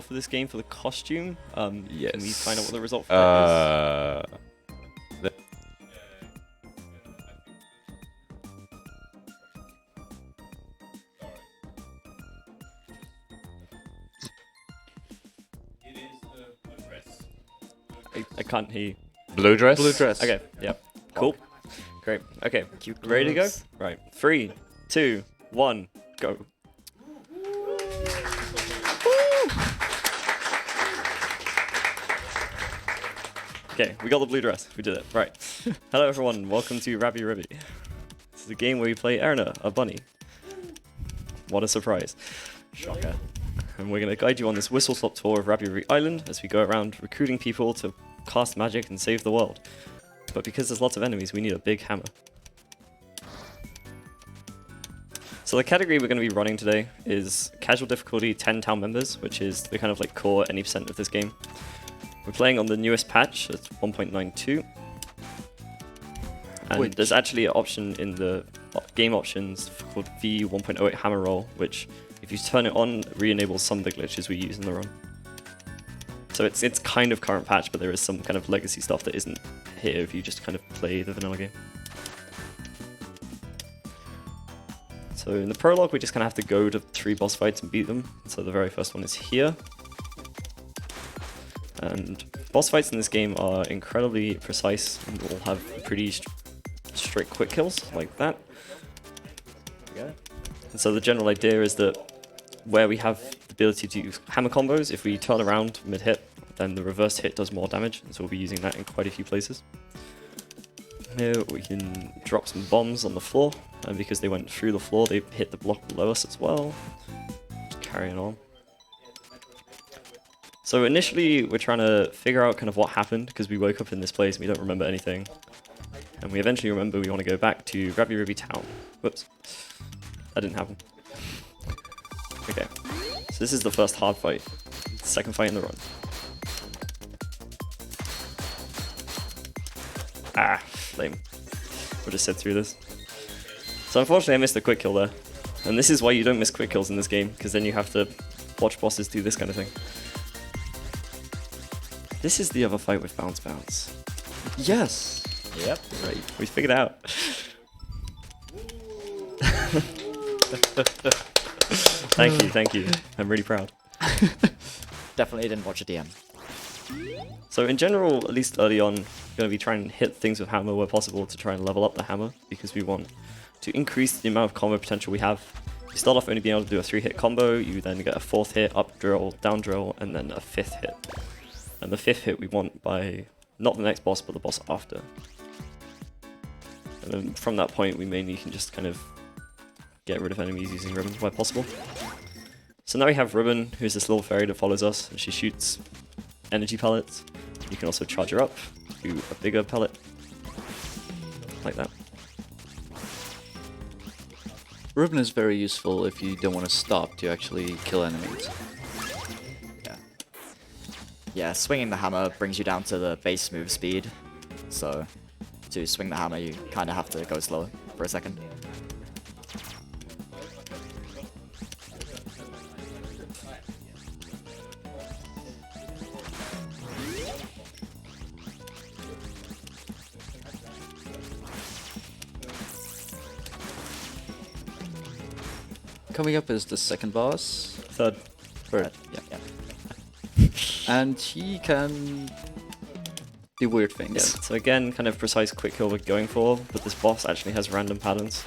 for this game for the costume. Yes. Can we find out what the result for that is? I can't hear you. Blue dress? Blue dress. Okay, yep. Cool. Great. Okay, ready to go? Right. 3, 2, 1, go. Okay, we got the blue dress. We did it. Right. Hello everyone, welcome to Rabi-Ribi. This is a game where we play Erna, a bunny. What a surprise. Shocker. And we're going to guide you on this whistle-stop tour of Rabi-Ribi Island as we go around recruiting people to cast magic and save the world. But because there's lots of enemies, we need a big hammer. So the category we're going to be running today is casual difficulty 10 town members, which is the kind of like core any percent of this game. We're playing on the newest patch, it's 1.92. And there's actually an option in the game options called V1.08 hammer roll, which if you turn it on, re-enables some of the glitches we use in the run. So it's kind of current patch, but there is some kind of legacy stuff that isn't here if you just kind of play the vanilla game. So in the prologue, we just kind of have to go to 3 boss fights and beat them. So the very first one is here. And boss fights in this game are incredibly precise and will have pretty strict quick kills, like that. There we go. And so the general idea is that where we have the ability to use hammer combos, if we turn around mid-hit, then the reverse hit does more damage, and so we'll be using that in quite a few places. Here we can drop some bombs on the floor, and because they went through the floor, they hit the block below us as well. Just carrying on. So initially, we're trying to figure out kind of what happened, because we woke up in this place and we don't remember anything. And we eventually remember we want to go back to Rabi-Ribi town. Whoops. That didn't happen. Okay. So this is the first hard fight. Second fight in the run. Ah, lame. We'll just sit through this. So unfortunately I missed a quick kill there. And this is why you don't miss quick kills in this game, because then you have to watch bosses do this kind of thing. This is the other fight with Bounce Bounce. Yes! Yep. Right, we figured it out. Thank you. I'm really proud. Definitely didn't watch a DM. So in general, at least early on, we're going to be trying to hit things with hammer where possible to try and level up the hammer, because we want to increase the amount of combo potential we have. You start off only being able to do a 3-hit combo, you then get a 4th hit, up drill, down drill, and then a 5th hit. And the 5th hit we want by not the next boss, but the boss after. And then from that point, we mainly can just kind of get rid of enemies using Ribbon where possible. So now we have Ribbon, who's this little fairy that follows us, and she shoots energy pellets. You can also charge her up, do a bigger pellet, like that. Ribbon is very useful if you don't want to stop to actually kill enemies. Yeah. Yeah, swinging the hammer brings you down to the base move speed. So, to swing the hammer, you kind of have to go slow for a second. Coming up is the second boss. Third. Third, yeah. Yeah. And he can do weird things. Yeah, so again, kind of precise quick kill we're going for, but this boss actually has random patterns.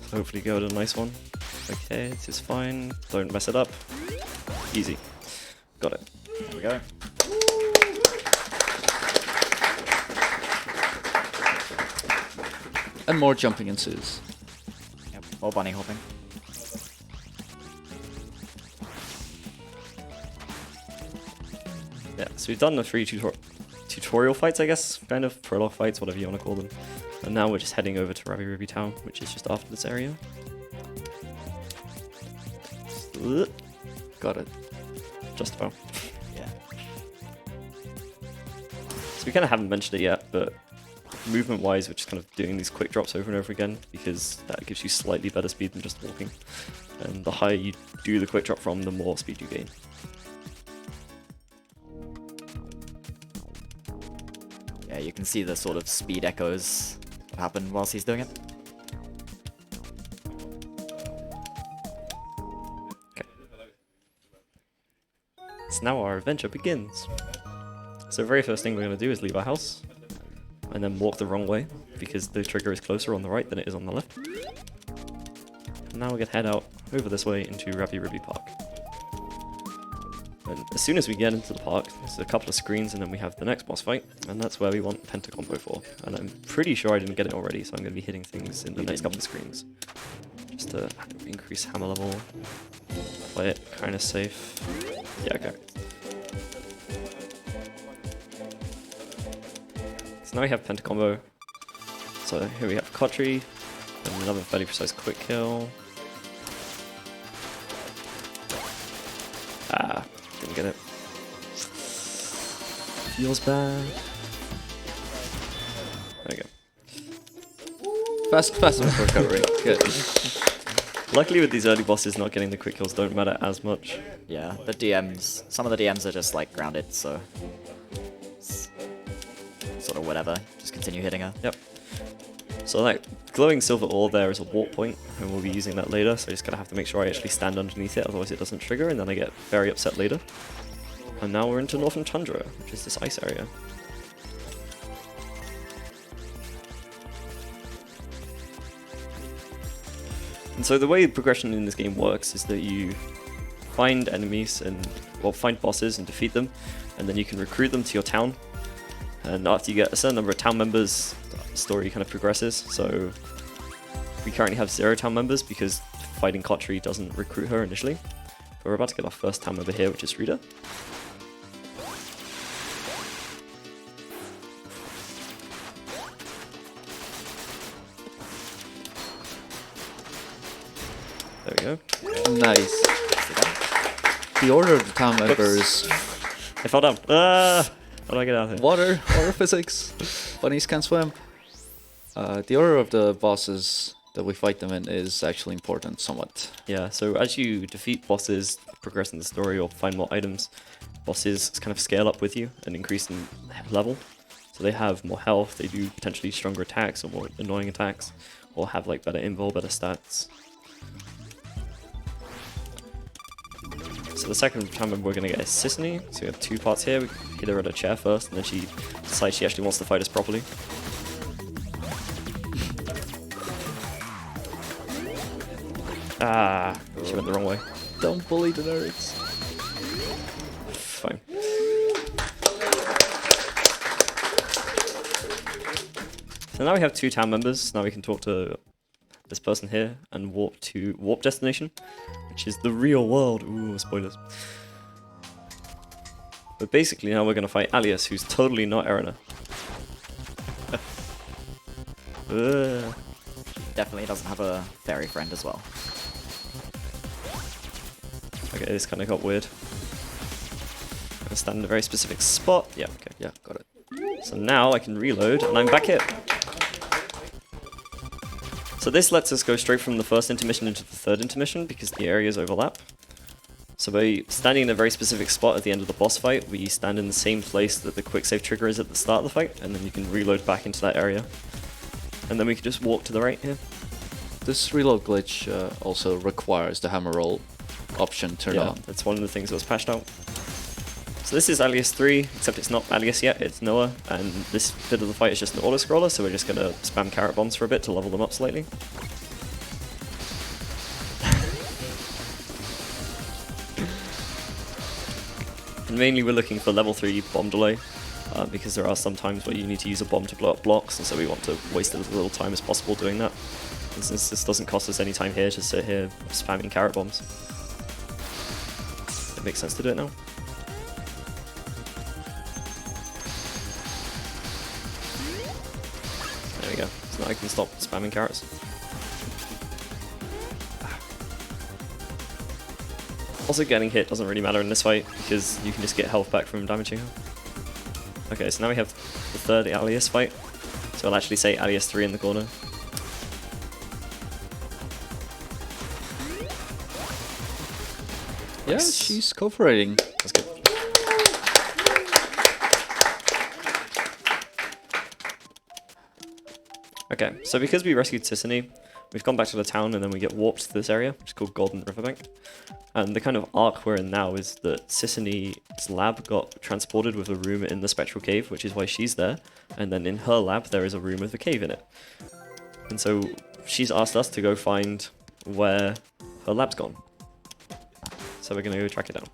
So hopefully go with a nice one. Okay, this is fine. Don't mess it up. Easy. Got it. There we go. And more jumping ensues. Yep. More bunny hopping. Yeah, so we've done the 3 tutorial fights, I guess, kind of, prologue fights, whatever you want to call them. And now we're just heading over to Rabi-Ribi town, which is just after this area. Got it. Just about. Yeah. So we kind of haven't mentioned it yet, but movement-wise, we're just kind of doing these quick drops over and over again, because that gives you slightly better speed than just walking. And the higher you do the quick drop from, the more speed you gain. Yeah, you can see the sort of speed echoes happen whilst he's doing it. Okay. So now our adventure begins. So the very first thing we're going to do is leave our house, and then walk the wrong way, because the trigger is closer on the right than it is on the left. And now we're going to head out over this way into Rabi-Ribi Park. And as soon as we get into the park, there's a couple of screens and then we have the next boss fight, and that's where we want Pentacombo for. And I'm pretty sure I didn't get it already, so I'm going to be hitting things in the next couple of screens. Just to increase hammer level, play it kind of safe. Yeah, okay. So now we have Pentacombo. So here we have Kotri, and another fairly precise quick kill. Ah, didn't get it. Feels bad. There we go. Fast recovery. Good. Luckily with these early bosses, not getting the quick kills don't matter as much. Yeah, the DMs, some of the DMs are just like grounded, so it's sort of whatever. Just continue hitting her. Yep. So that glowing silver ore there is a warp point, and we'll be using that later, so I just gotta have to make sure I actually stand underneath it, otherwise it doesn't trigger, and then I get very upset later. And now we're into Northern Tundra, which is this ice area. And so the way progression in this game works is that you find enemies and, well, find bosses and defeat them, and then you can recruit them to your town. And after you get a certain number of town members, the story kind of progresses. So we currently have 0 town members because fighting Kotri doesn't recruit her initially. But we're about to get our first town member here, which is Rita. There we go. Nice. The order of the town members. I fell down. Ah! How do I get out of here? Water physics. Bunnies can't swim. The order of the bosses that we fight them in is actually important somewhat. Yeah, so as you defeat bosses, progress in the story, or find more items, bosses kind of scale up with you and increase in level. So they have more health, they do potentially stronger attacks or more annoying attacks, or have like better invul, better stats. So the second time we're going to get is Sisney. So we have 2 parts here. We hit her at a chair first, and then she decides she actually wants to fight us properly. Ah, she went the wrong way. Don't bully the nerds. Fine. So now we have 2 town members. Now we can talk to this person here and warp to Warp Destination, which is the real world. Ooh, spoilers. But basically now we're going to fight Alias, who's totally not Erina. Definitely doesn't have a fairy friend as well. Okay, this kind of got weird. I'm gonna stand in a very specific spot. Yeah, okay. Yeah, got it. So now I can reload, and I'm back here. So this lets us go straight from the first intermission into the third intermission, because the areas overlap. So by standing in a very specific spot at the end of the boss fight, we stand in the same place that the quick save trigger is at the start of the fight, and then you can reload back into that area. And then we can just walk to the right here. This reload glitch also requires the hammer roll option turned on. That's one of the things that was patched out. So this is Alias 3, except it's not Alias yet, it's Noah, and this bit of the fight is just an auto-scroller, so we're just going to spam carrot bombs for a bit to level them up slightly. And mainly we're looking for level 3 bomb delay, because there are some times where you need to use a bomb to blow up blocks, and so we want to waste as little time as possible doing that. And since this doesn't cost us any time here, just sit here spamming carrot bombs. It makes sense to do it now. There we go. So now I can stop spamming carrots. Also, getting hit doesn't really matter in this fight, because you can just get health back from damaging her. Okay, so now we have the third Alias fight. So I'll actually say Alias 3 in the corner. Yeah, she's cooperating. That's good. Okay, so because we rescued Sissany, we've gone back to the town and then we get warped to this area, which is called Golden Riverbank. And the kind of arc we're in now is that Sissany's lab got transported with a room in the Spectral Cave, which is why she's there. And then in her lab, there is a room with a cave in it. And so she's asked us to go find where her lab's gone. So we're going to go track it down.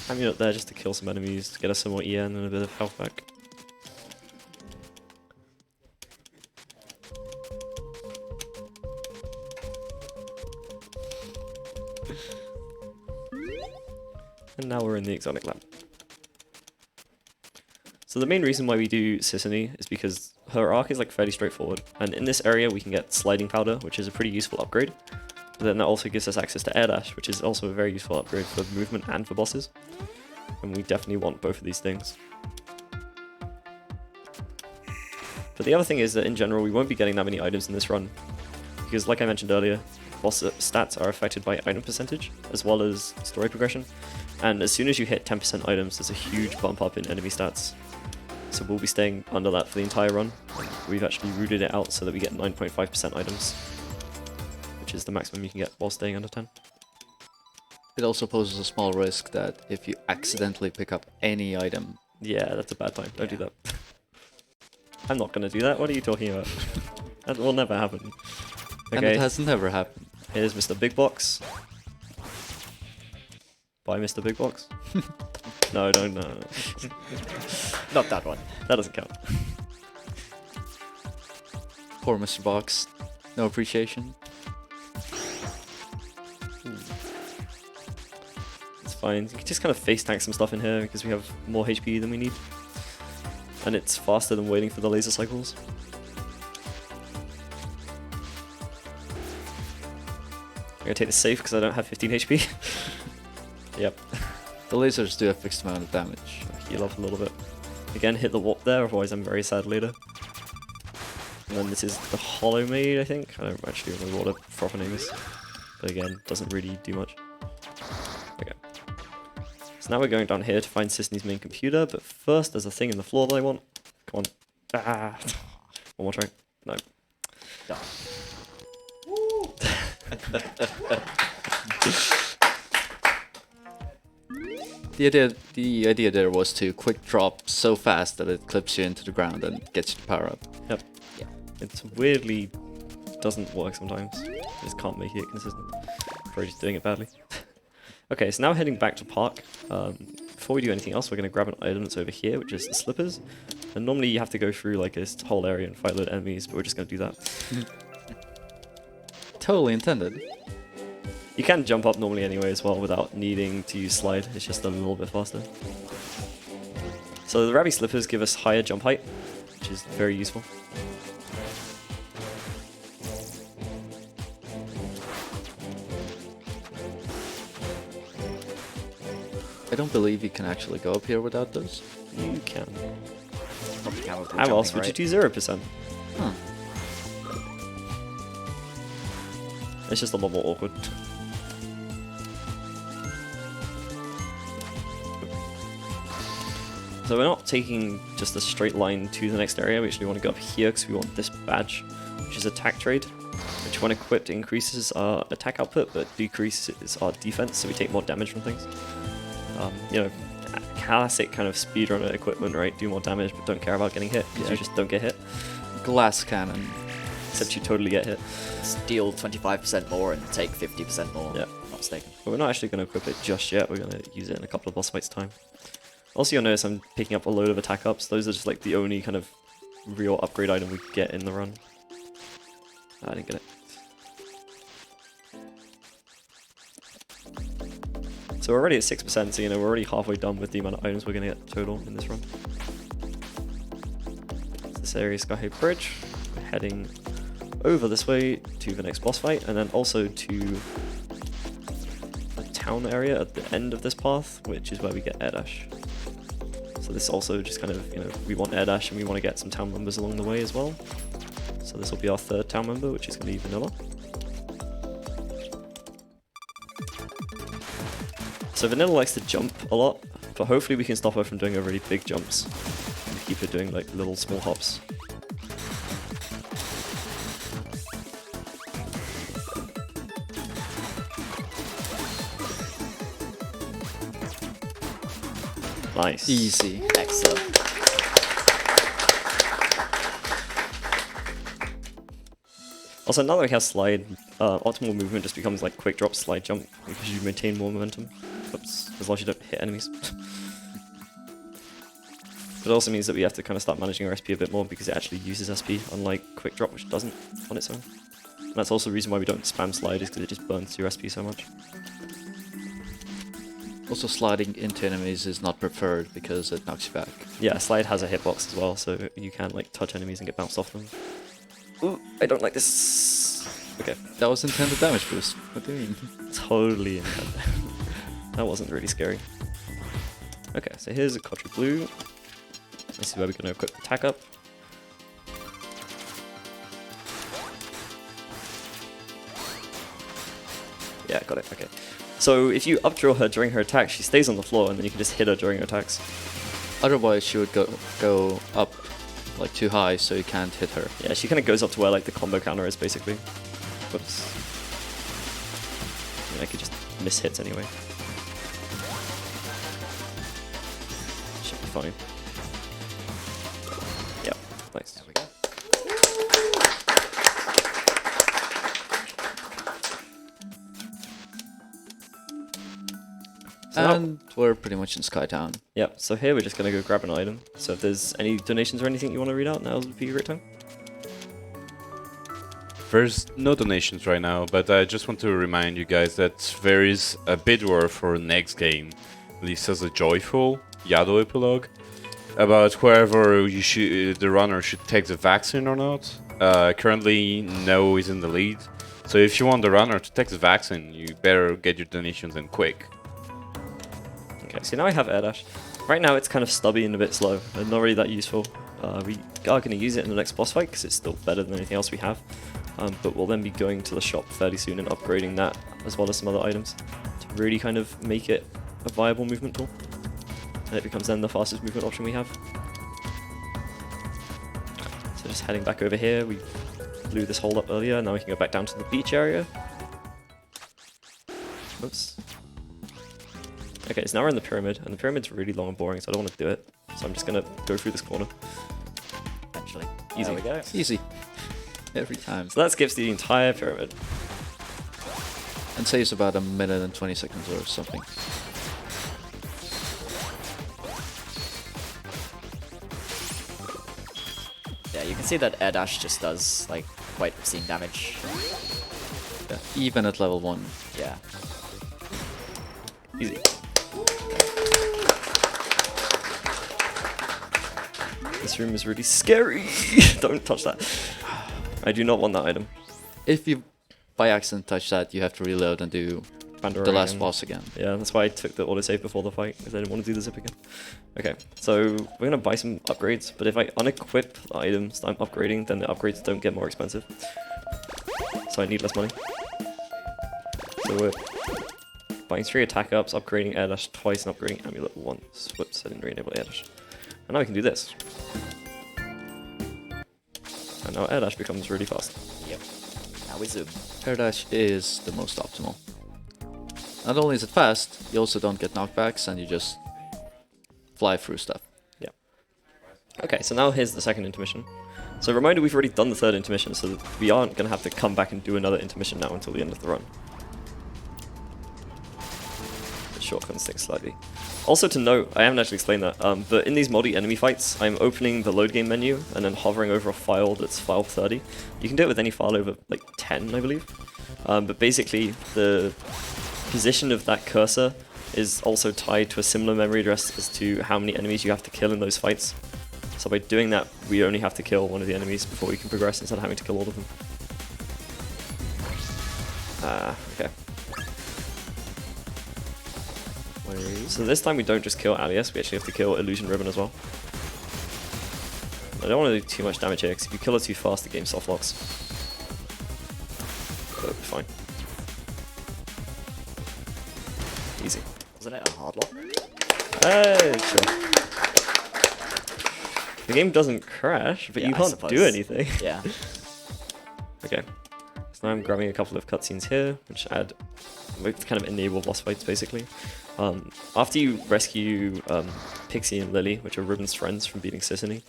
I'm up there just to kill some enemies, to get us some more EN and a bit of health back. And now we're in the exotic lab. So the main reason why we do Sissany is because her arc is like fairly straightforward, and in this area we can get sliding powder, which is a pretty useful upgrade. But then that also gives us access to air dash, which is also a very useful upgrade for movement and for bosses. And we definitely want both of these things. But the other thing is that in general we won't be getting that many items in this run, because like I mentioned earlier, boss stats are affected by item percentage as well as story progression, and as soon as you hit 10% items there's a huge bump up in enemy stats. So we'll be staying under that for the entire run. We've actually rooted it out so that we get 9.5% items, which is the maximum you can get while staying under 10. It also poses a small risk that if you accidentally pick up any item... Yeah, that's a bad time. Don't do that. I'm not gonna do that. What are you talking about? That will never happen. Okay. And it has never happened. Here's Mr. Big Box. Bye, Mr. Big Box. No, don't. No. Not that one. That doesn't count. Poor Mr. Box. No appreciation. It's fine. You can just kind of face tank some stuff in here because we have more HP than we need. And it's faster than waiting for the laser cycles. I'm gonna take this safe because I don't have 15 HP. Yep. The lasers do a fixed amount of damage. Heal up a little bit. Again, hit the warp there, otherwise I'm very sad later. And then this is the Hollow Maid, I think. I don't actually remember what her proper name is. But again, doesn't really do much. Okay. So now we're going down here to find Sisney's main computer, but first there's a thing in the floor that I want. Come on. Ah. One more try. No. Done. The idea there was to quick drop so fast that it clips you into the ground and gets you to power up. Yep. Yeah. It weirdly doesn't work sometimes. Just can't make it consistent. Probably just doing it badly. Okay, so now heading back to Park. Before we do anything else, we're going to grab an item that's over here, which is the slippers. And normally you have to go through like this whole area and fight load enemies, but we're just going to do that. Totally intended. You can jump up normally anyway as well without needing to use slide, it's just a little bit faster. So the Rabi slippers give us higher jump height, which is very useful. I don't believe you can actually go up here without those. You can. Probably can with How else would right? you do 0%? Huh. It's just a lot more awkward. So we're not taking just a straight line to the next area, we actually want to go up here because we want this badge, which is attack trade, which when equipped increases our attack output but decreases our defense, so we take more damage from things. You know, classic kind of speedrunner equipment, right? Do more damage but don't care about getting hit, because you just don't get hit. Glass cannon. Except you totally get hit. Steal 25% more and take 50% more. Yeah. Not mistaken. But we're not actually going to equip it just yet, we're going to use it in a couple of boss fights time. Also, you'll notice I'm picking up a load of attack ups. Those are just like the only kind of real upgrade item we get in the run. I didn't get it. So we're already at 6%, so you know we're already halfway done with the amount of items we're going to get total in this run. So this area is Sky High Bridge. We're heading over this way to the next boss fight, and then also to the town area at the end of this path, which is where we get air dash. So this also just kind of, you know, we want air dash and we want to get some town members along the way as well. So this will be our third town member, which is going to be Vanilla. So So Vanilla likes to jump a lot, but hopefully we can stop her from doing her really big jumps and keep her doing like little small hops. Nice. Easy. Excellent. Also, now that we have slide, optimal movement just becomes like quick drop, slide jump, because you maintain more momentum. Oops, as long as you don't hit enemies. It also means that we have to kind of start managing our SP a bit more because it actually uses SP, unlike quick drop, which doesn't on its own. And that's also the reason why we don't spam slide, is because it just burns your SP so much. Also, sliding into enemies is not preferred because it knocks you back. Yeah, slide has a hitbox as well, so you can like touch enemies and get bounced off them. Ooh, I don't like this. Okay. That was intended damage boost. What do you mean? Totally intended. That wasn't really scary. Okay, so here's a Kotri Blue. This is where we're going to equip attack up. Yeah, got it, okay. So if you up drill her during her attack, she stays on the floor and then you can just hit her during her attacks. Otherwise, she would go up like too high, so you can't hit her. Yeah, she kind of goes up to where like the combo counter is basically. Whoops. I mean, I could just miss hits anyway. Should be fine. Yep, nice. There we go. So And we're pretty much in Skytown. Yep, so here we're just going to go grab an item. So if there's any donations or anything you want to read out, now would be a great time. There's no donations right now, but I just want to remind you guys that there is a bid war for next game, released as a joyful Yado epilogue, about whether you should, the runner should take the vaccine or not. Currently, no is in the lead. So if you want the runner to take the vaccine, you better get your donations in quick. Okay, so now I have air dash. Right now it's kind of stubby and a bit slow, and not really that useful. We are going to use it in the next boss fight because it's still better than anything else we have. But we'll then be going to the shop fairly soon and upgrading that, as well as some other items, to really kind of make it a viable movement tool. And it becomes then the fastest movement option we have. So just heading back over here, we blew this hold up earlier, now we can go back down to the beach area. Oops. Okay, so now we're in the pyramid, and the pyramid's really long and boring, so I don't want to do it. So I'm just going to go through this corner. Eventually. Easy. There we go. Easy. Every time. So that skips the entire pyramid. And saves about a minute and 20 seconds or something. Yeah, you can see that air dash just does like quite obscene damage. Yeah, even at level 1. Yeah. Easy. This room is really scary. Don't touch that. I do not want that item. If you by accident touch that, you have to reload and do Pandora the last again. boss again. Yeah, that's why I took the autosave before the fight, because I didn't want to do the zip again. Okay, so we're going to buy some upgrades, but if I unequip the items that I'm upgrading, then the upgrades don't get more expensive. So I need less money. So we're buying 3 attack ups, upgrading air dash twice, and upgrading amulet once. Whoops, I didn't re-enable air dash. And now we can do this. And now air dash becomes really fast. Yep. Now we zoom. Air dash is the most optimal. Not only is it fast, you also don't get knockbacks and you just fly through stuff. Yeah. Okay, so now here's the second intermission. So reminder, we've already done the third intermission, so that we aren't going to have to come back and do another intermission now until the end of the run. It shortcuts things slightly. Also to note, I haven't actually explained that, but in these multi-enemy fights, I'm opening the load game menu and then hovering over a file that's file 30. You can do it with any file over like 10, I believe. But basically, the position of that cursor is also tied to a similar memory address as to how many enemies you have to kill in those fights. So by doing that, we only have to kill one of the enemies before we can progress instead of having to kill all of them. Okay. So this time we don't just kill Alias, we actually have to kill Illusion Ribbon as well. I don't want to do too much damage here, because if you kill her too fast, the game soft locks. So it'll be fine. Easy. Wasn't it a hard lock? Hey, sure. The game doesn't crash, but Yeah, you I can't suppose. do anything. Yeah. Okay. So now I'm grabbing a couple of cutscenes here, which kind of enable boss fights, basically. After you rescue Pixie and Lily, which are Ribbon's friends from beating Sissany,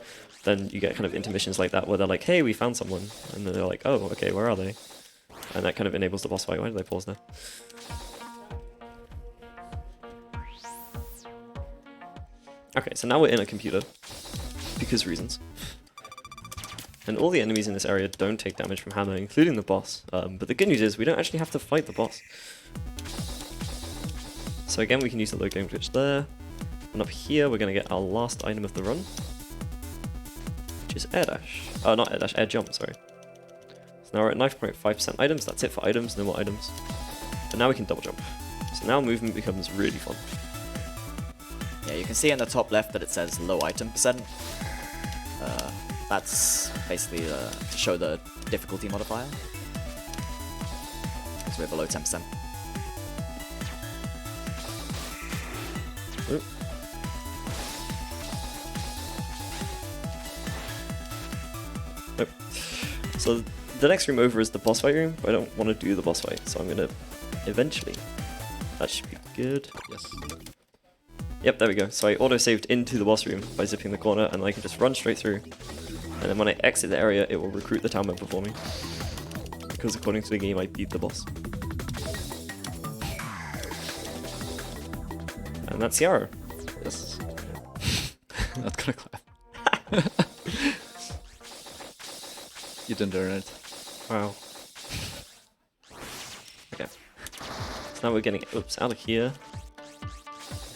then you get kind of intermissions like that where they're like, hey, we found someone. And then they're like, oh, okay, where are they? And that kind of enables the boss fight. Why did I pause now? Okay, so now we're in a computer. Because reasons. And all the enemies in this area don't take damage from hammer, including the boss. But the good news is we don't actually have to fight the boss. So again, we can use the low game glitch there. And up here, we're going to get our last item of the run. Which is air dash. Oh, not air dash, air jump, sorry. So now we're at 9.5% items. That's it for items, no more items. But now we can double jump. So now movement becomes really fun. Yeah, you can see in the top left that it says low item percent. That's basically to show the difficulty modifier. So we're below 10%. Oop. Nope. So the next room over is the boss fight room, but I don't want to do the boss fight, so I'm going to eventually. That should be good. Yes. Yep, there we go. So I auto-saved into the boss room by zipping the corner, and I can just run straight through. And then when I exit the area, it will recruit the town member for me. Because according to the game, I beat the boss. And that's the arrow. Yes. Not gonna clap. You didn't earn it. Wow. Okay. So now we're getting out of here.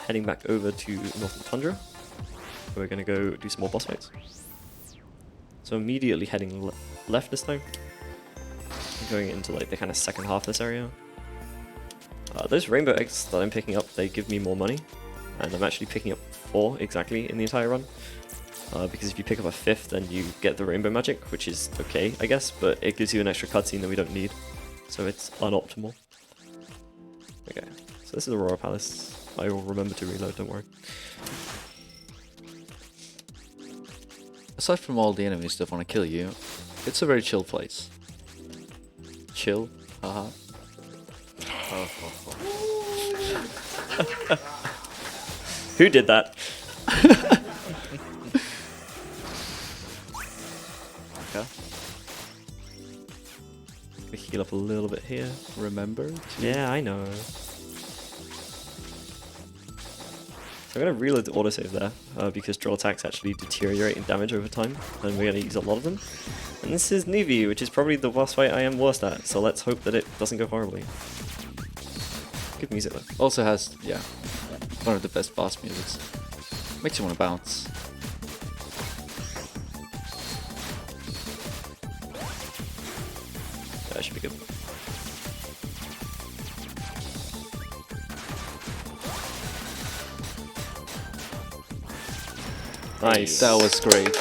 Heading back over to Northern Tundra. We're gonna go do some more boss fights. So immediately heading left this time. Going into like the kind of second half of this area. Those rainbow eggs that I'm picking up, they give me more money. And I'm actually picking up 4 exactly in the entire run. Because if you pick up a 5th, then you get the rainbow magic, which is okay, I guess, but it gives you an extra cutscene that we don't need. So it's unoptimal. Okay, so this is Aurora Palace. I will remember to reload, don't worry. Aside from all the enemies that want to kill you, it's a very chill place. Chill? Haha. Who did that? Okay. We heal up a little bit here. Remember? Yeah, I know. So I'm going to reload the autosave there, because draw attacks actually deteriorate in damage over time, and we're going to use a lot of them. And this is Nivi, which is probably the boss fight I am worst at, so let's hope that it doesn't go horribly. Good music though. Also has, yeah, one of the best boss musics. Makes you want to bounce. That should be good. Nice. That was great.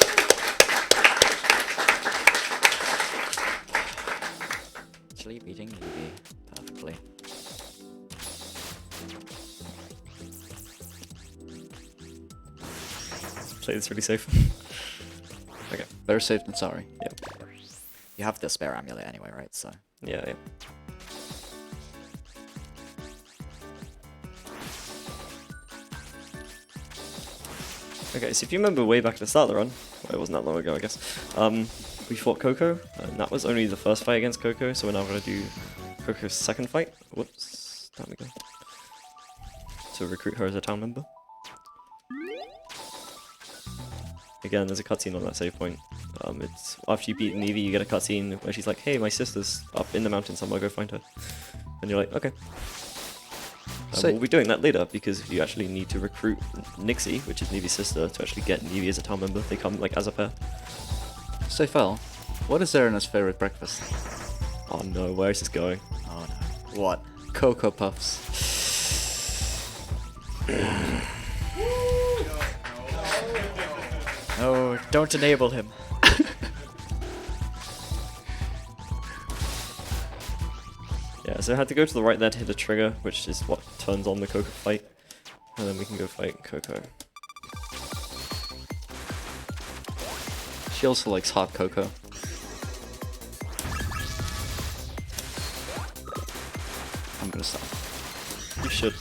Actually beating Ruby perfectly. Play this really safe. Okay. Better safe than sorry. Yep. You have the spare amulet anyway, right? So Yeah, yeah. Okay, so if you remember way back at the start of the run, well, it wasn't that long ago, I guess, we fought Coco, and that was only the first fight against Coco, so we're now going to do Coco's second fight. Whoops, down we go. To recruit her as a town member. Again, there's a cutscene on that save point. It's after you beat Nivi, you get a cutscene where she's like, hey, my sister's up in the mountain somewhere, go find her. And you're like, okay. So- we'll be doing that later because you actually need to recruit Nixie, which is Nivi's sister, to actually get Nivi as a town member. They come like as a pair. Say, Fel, what is Erena's favorite breakfast? Oh no, where is this going? oh no. What? Cocoa Puffs. No, don't enable him. Yeah, so I had to go to the right there to hit a trigger, which is what turns on the Coco fight. And then we can go fight Coco. She also likes hot cocoa. I'm gonna stop. You should.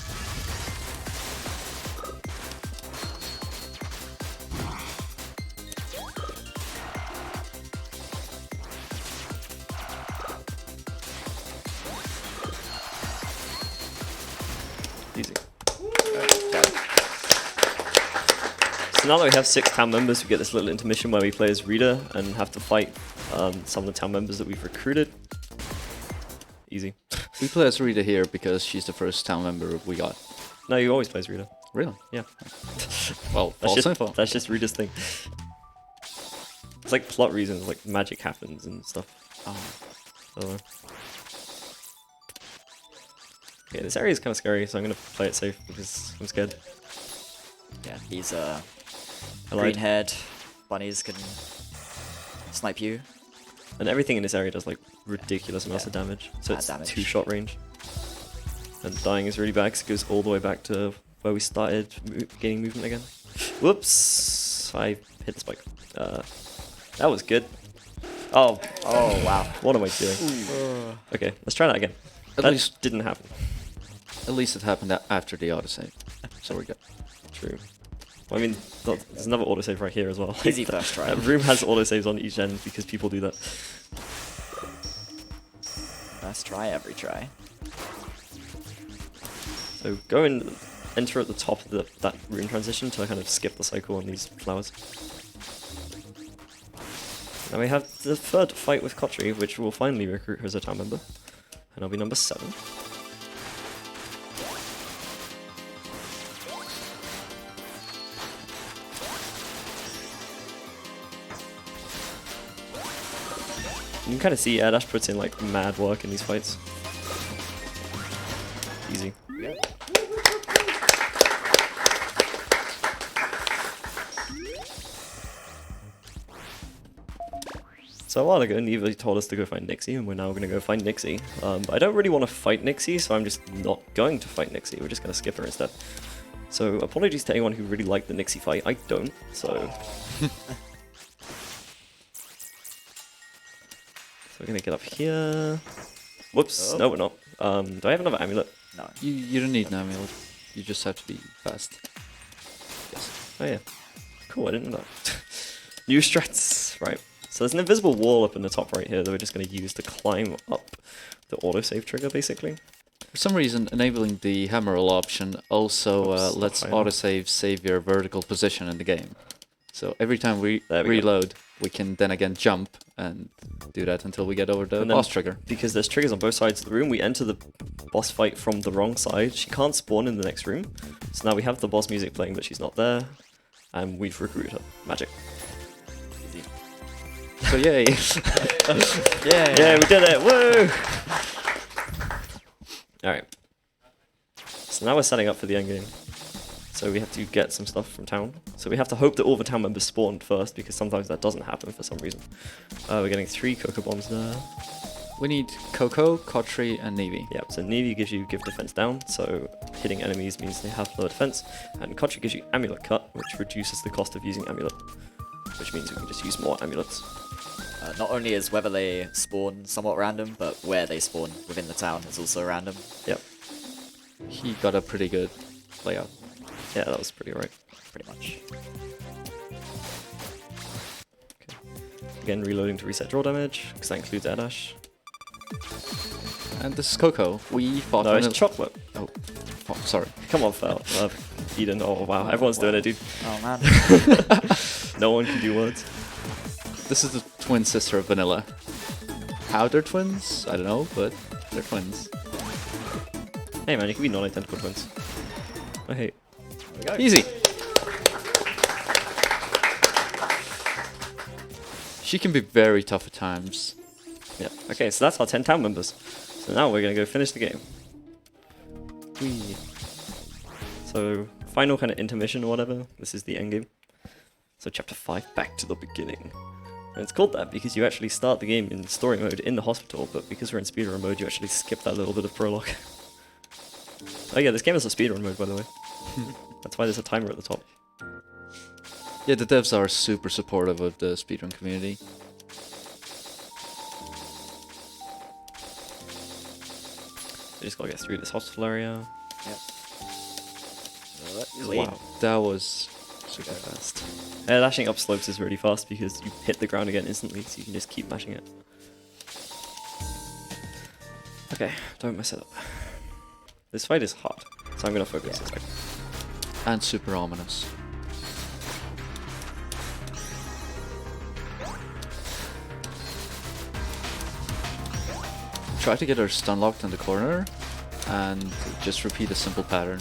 Easy. So now that we have 6 town members, we get this little intermission where we play as Rita and have to fight some of the town members that we've recruited. Easy. We play as Rita here because she's the first town member we got. No, you always play as Rita. Really? Yeah. Well, That's false info. that's just Rita's thing. It's like plot reasons, like magic happens and stuff. Oh. So, okay, this area is kind of scary, so I'm gonna play it safe because I'm scared. Yeah, he's I green lied. haired. Bunnies can snipe you. And everything in this area does like ridiculous amounts of damage. So Bad it's damage. 2-shot range. And dying is really bad because it goes all the way back to where we started gaining movement again. Whoops! I hit the spike. That was good. Oh, Oh wow. what am I doing? Okay, let's try that again. At That least- didn't happen. At least it happened after the autosave. So we're good. True. Well, I mean, there's another autosave right here as well. Easy first try. That room has autosaves on each end because people do that. First try, every try. So go and enter at the top of that room transition to kind of skip the cycle on these flowers. Now we have the third fight with Kotri, which will finally recruit her as a town member. And I'll be number 7. You can kind of see Dash puts in like mad work in these fights. Easy. So a while ago, Neva told us to go find Nixie, and we're now going to go find Nixie. But I don't really want to fight Nixie, so I'm just not going to fight Nixie. We're just going to skip her instead. So apologies to anyone who really liked the Nixie fight. I don't, so... So we're going to get up here. Whoops, no we're not. Do I have another amulet? No. You don't need an amulet. You just have to be fast. Yes. Oh yeah. Cool, I didn't know that. New strats, right. So there's an invisible wall up in the top right here that we're just going to use to climb up the autosave trigger, basically. For some reason, enabling the hammer roll option also Oops, lets fine. autosave save your vertical position in the game. So every time we There we go. reload, we can then again jump and do that until we get over the And then- boss trigger. Because there's triggers on both sides of the room, we enter the boss fight from the wrong side. She can't spawn in the next room. So now we have the boss music playing, but she's not there. And we've recruited her. Magic. Easy. So yay! Yeah. Yeah, we did it! Woo! Alright. So now we're setting up for the endgame. So we have to get some stuff from town. So we have to hope that all the town members spawned first, because sometimes that doesn't happen for some reason. We're getting 3 Cocoa Bombs there. We need Coco, Kotri, and Navy. Yep, so Navy gives you give defense down, so hitting enemies means they have lower defense. And Kotri gives you Amulet Cut, which reduces the cost of using Amulet. Which means we can just use more amulets. Not only is whether they spawn somewhat random, but where they spawn within the town is also random. Yep. He got a pretty good layout. Yeah, that was pretty right. Pretty much. Again, reloading to reset draw damage, because that includes air dash. And this is Coco. We fought No, it's vanilla- chocolate. Oh, sorry. Come on, Fel. Eden, oh wow, everyone's doing it, dude. Oh man. No one can do words. This is the twin sister of Vanilla. How they're twins? I don't know, but they're twins. Hey man, you can be non-identical twins. I hate. Easy. She can be very tough at times. Yeah. Okay, so that's our 10 town members. So now we're gonna go finish the game. Whee. So final kind of intermission or whatever. This is the end game. So chapter 5, back to the beginning. And it's called that because you actually start the game in story mode in the hospital, but because we're in speedrun mode, you actually skip that little bit of prologue. Oh yeah, this game has a speedrun mode, by the way. That's why there's a timer at the top. Yeah, the devs are super supportive of the speedrun community. We just gotta get through this hospital area. Yep. Wow, that was super fast. Dashing up slopes is really fast because you hit the ground again instantly, so you can just keep mashing it. Okay, don't mess it up. This fight is hard, so I'm gonna focus this fight. And super ominous. Try to get her stun locked in the corner and just repeat a simple pattern.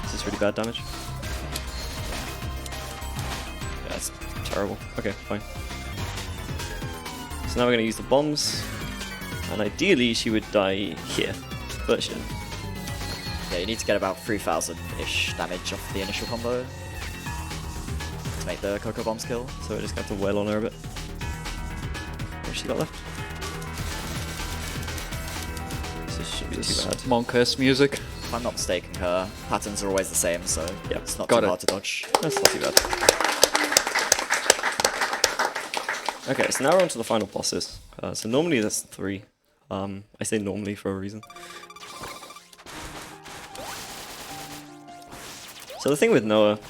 This is really bad damage. Yeah, that's terrible. Okay, fine. So now we're gonna use the bombs, and ideally she would die here, but she didn't. Yeah, you need to get about 3,000-ish damage off the initial combo to make the Cocoa Bombs kill. So we're just gonna have to wail on her a bit. What's she got left? This shouldn't be too bad. Monk-esque music. If I'm not mistaken, her patterns are always the same, so Yep. it's not Got too it. hard to dodge. That's not too bad. Okay, so now we're on to the final bosses. So normally there's 3. I say normally for a reason. So the thing with Noah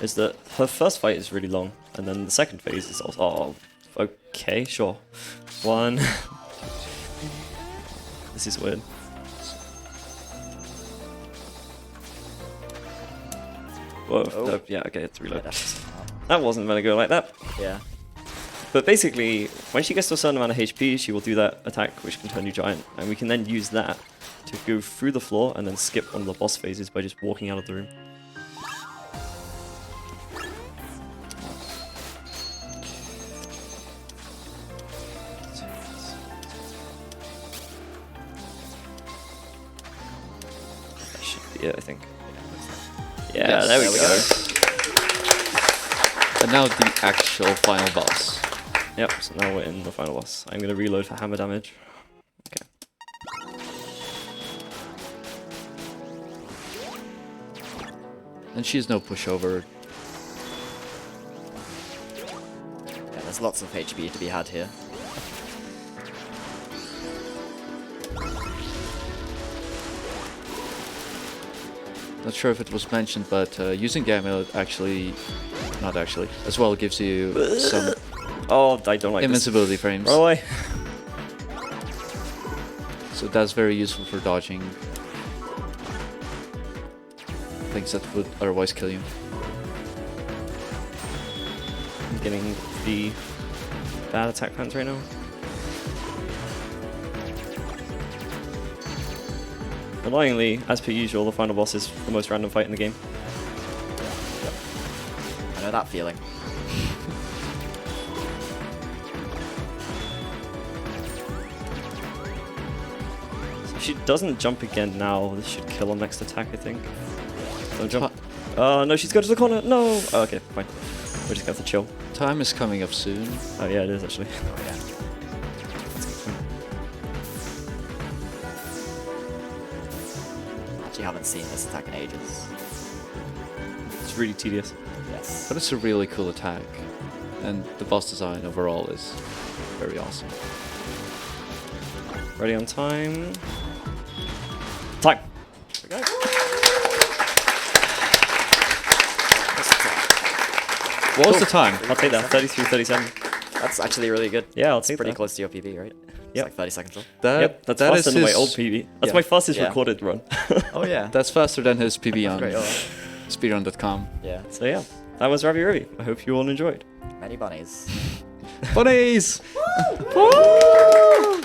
is that her first fight is really long, and then the second phase is also... Oh, okay, sure. 1... This is weird. Whoa, Oh. no, yeah, okay, it's Yeah, reload. that's That wasn't gonna go like that. yeah. But basically, when she gets to a certain amount of HP, she will do that attack which can turn you giant, and we can then use that to go through the floor and then skip one of the boss phases by just walking out of the room. That should be it, I think. Yeah, Yes, there we there we go. And now the actual final boss. Yep, so now we're in the final boss. I'm gonna reload for hammer damage. Okay. And she's no pushover. Yeah, there's lots of HP to be had here. Not sure if it was mentioned, but using the amulet actually, not actually, as well gives you some Oh, I don't like invincibility frames. this. Run away. So that's very useful for dodging things that would otherwise kill you. I'm getting the bad attack patterns right now. Annoyingly, as per usual, the final boss is the most random fight in the game. I know that feeling. So if she doesn't jump again now, this should kill her next attack, I think. Don't jump. No, she's going to the corner. No! Oh, okay, fine. We're just going to have to chill. Time is coming up soon. Oh, yeah, it is actually. Oh yeah. Actually haven't seen this attack in ages. It's really tedious. Yes. But it's a really cool attack. And the boss design overall is very awesome. Ready on time. Time! What was the time? I'll take that. 33-37. That's actually really good. Yeah, I'll It's take pretty that. close to your PB, right? It's Yep. like 30 seconds off. Yep, that's that faster is than my his- old PB. That's yeah. my fastest Yeah. recorded run. Oh yeah. That's faster than his PB on Great. Oh, speedrun.com. yeah. So yeah, that was Rabi-Ribi. I hope you all enjoyed. Many bunnies. Bunnies! Woo!